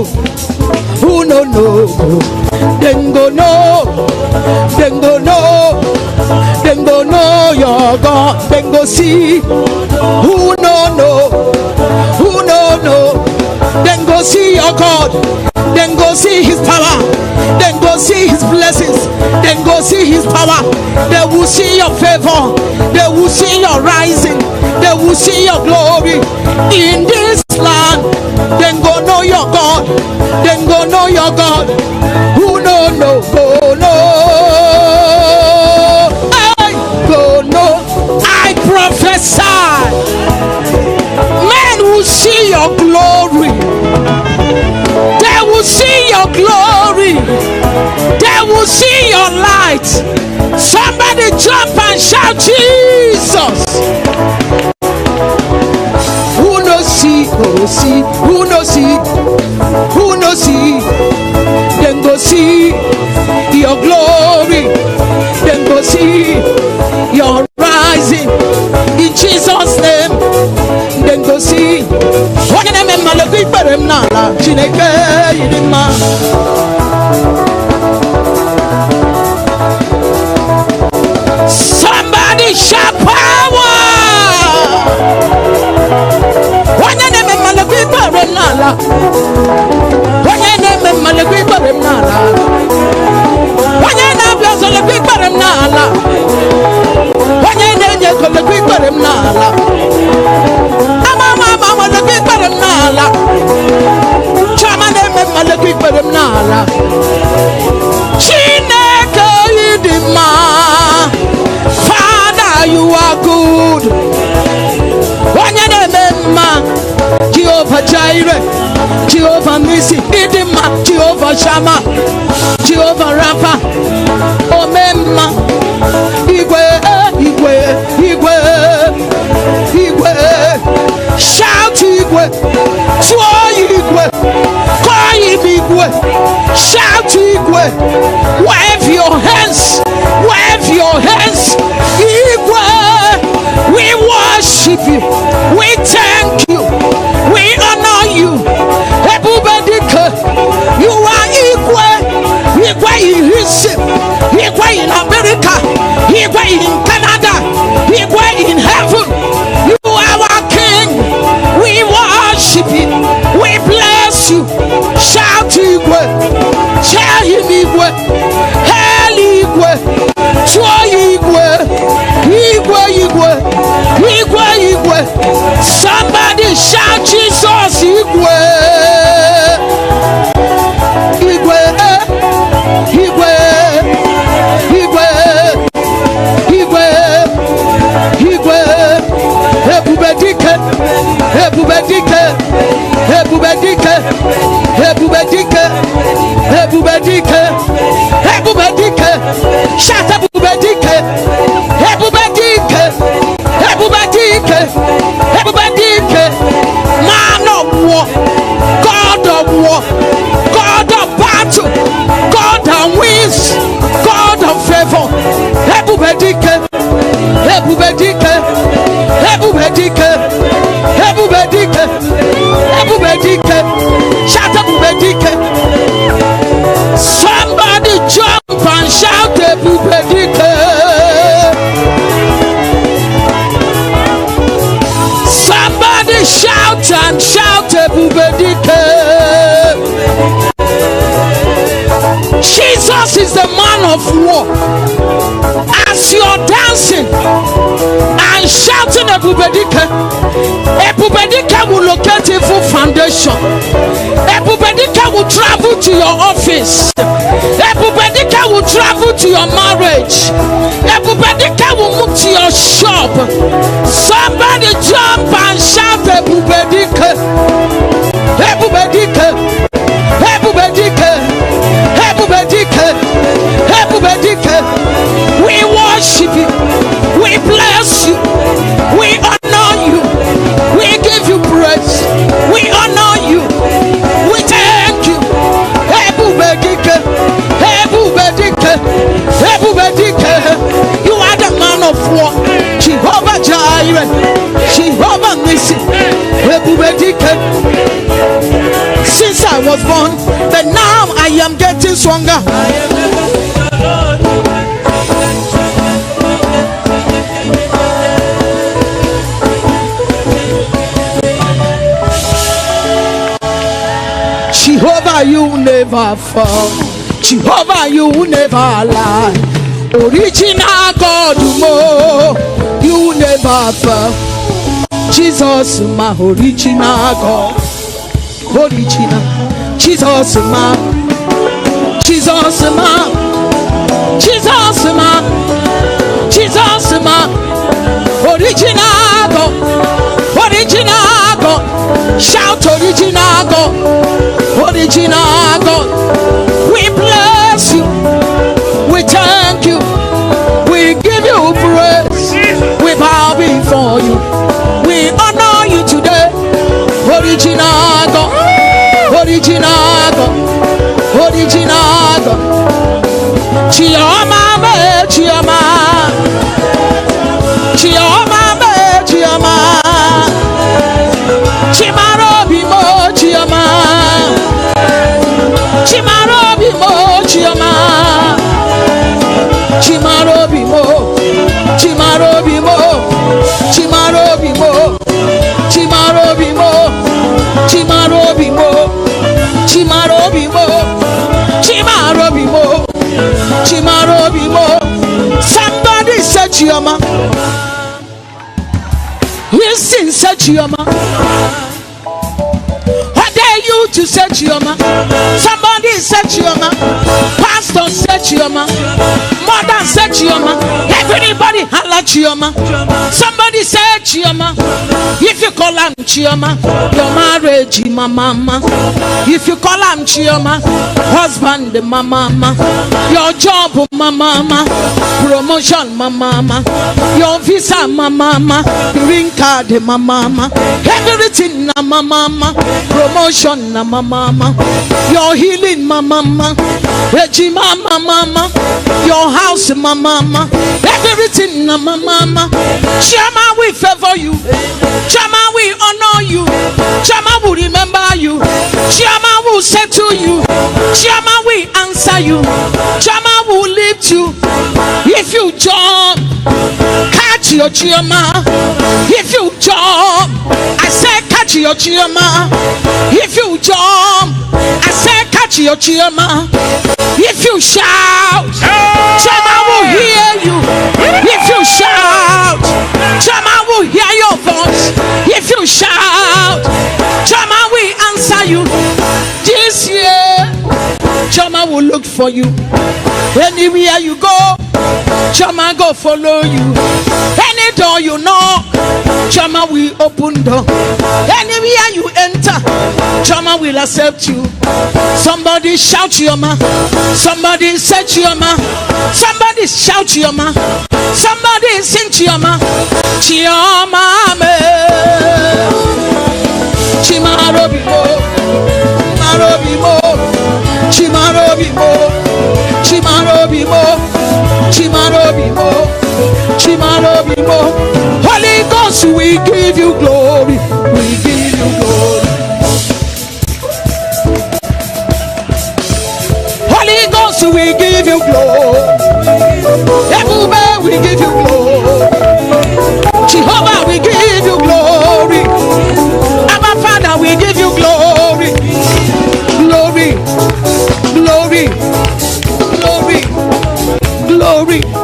know, who no know, then go know, then go know, then go know your God, then go see, who no know, who no know, then go see your God, then go see his power, then go see his blessings, then go see his power. They will see your favor, they will see your rising, they will see your glory in this land. Then go know your God, then go know your God. Who no know, go know, I go know. I prophesy, men will see your glory, they will see your glory, they will see your light. Somebody jump and shout Jesus. Who no see, who see, who no see, who no see, then go see your glory, then go see your rising in Jesus' name, then go see. Somebody shout power. Father, you are good. Jehovah Jireh, Jehovah Nisi, Idima, Jehovah Shama, Jehovah Rapha, Omema, Igwe, Igwe, Igwe, Igwe, shout Igwe, Swa Igwe, Koi Igwe, shout Igwe, wave your hands, wave your hands, Igwe, we worship you, we thank you, we honor you. You are equal. Equal in Houston, equal in America, equal in Canada, equal in heaven. You are our King. We worship you. We bless you. Shout equal. Tell him equal. Hell equal. Show equal. Equal, equal. Equal, equal. Somebody shout Jesus equal. Man of war, God of war, God of battle, God that wins, God of favor. Somebody jump and shout somebody shout and shout Jesus is the man of war. As you're dancing and shouting Ebubedike will locate you for foundation. Ebubedike will travel to your office. Ebubedike will travel to your marriage. Ebubedike will move to your shop. Somebody jump and shout Ebubedike. Ebubedike. Ebubedike. Ebubedike. Ebubedike. We worship you. We bless you. We honor you. We give you praise. We honor you. We thank you. Ebubedike. Ebubedike. Ebubedike. You are the man of war. Jehovah Jireh. Jehovah Nisi. Ebubedike. Since I was born, but now I am getting stronger. Jehovah, you never fall. Jehovah, you never lie. Original God, you never fall. Jesus, my original God. Original. Jesus, my. Jesus, my. Jesus, my. Jesus, my. Original God. Original God. Shout original God. Original God. We bless you. We thank you. We give you praise. We bow before you. We honor you today. Original God. Original God. Original God. Chioma me Chioma. Chioma me Chioma. Chimaro bimo Chioma. Chimaro bimo Chioma. Chimaro bimo. Chimaro bimo. Chimaro bimo. Chimaro bimo. Chimaro bimo. Chimaro bimo. Chimaro bimo. Chimaro bimo. Somebody said Chioma. Listen, said Chioma. What dare you to say Chioma? Somebody said Chioma. Pastor said Chioma. Mother said Chioma. Everybody holla Chioma. Somebody said Chioma. If you call him Chioma, your marriage my mama. If you call him Chioma, husband my mama. Your job my mama. Promotion my mama. Your visa my mama. Green card my mama. Everything na my mama. Promotion na my mama. Your healing my mama. Regima my mama. Your house my mama. Everything na my mama. Chioma, we favor you. Chioma, we honor you. Chioma, we remember you. Chioma, will say to you. Chioma, we answer you. Chioma, will lift you. If you jump, catch your Chioma. If you jump, I say catch your Chioma. If you jump, I say catch your Chioma. If you shout, Chioma will hear you. If you shout, Chioma will hear your voice. If you shout, Chioma will answer you. This year, Chioma will look for you. Anywhere you go, Chioma go follow you. Any door you knock, Chioma will open door. Anywhere you enter, Chioma will accept you. Somebody shout Chioma. Somebody say Chioma. Somebody shout Chioma. Somebody sing Chioma. Chioma me. Chimaro bimo. Chimaro bimo. Chimaro bimo. Chimaro bimo. Chimaro bimo. Chimaro bimo. Holy Ghost, we give you glory. We give you glory. Holy Ghost, we give you glory. Everywhere we give you glory. Jehovah, we give you glory. Our Father, we give you glory. Glory, glory, glory, glory.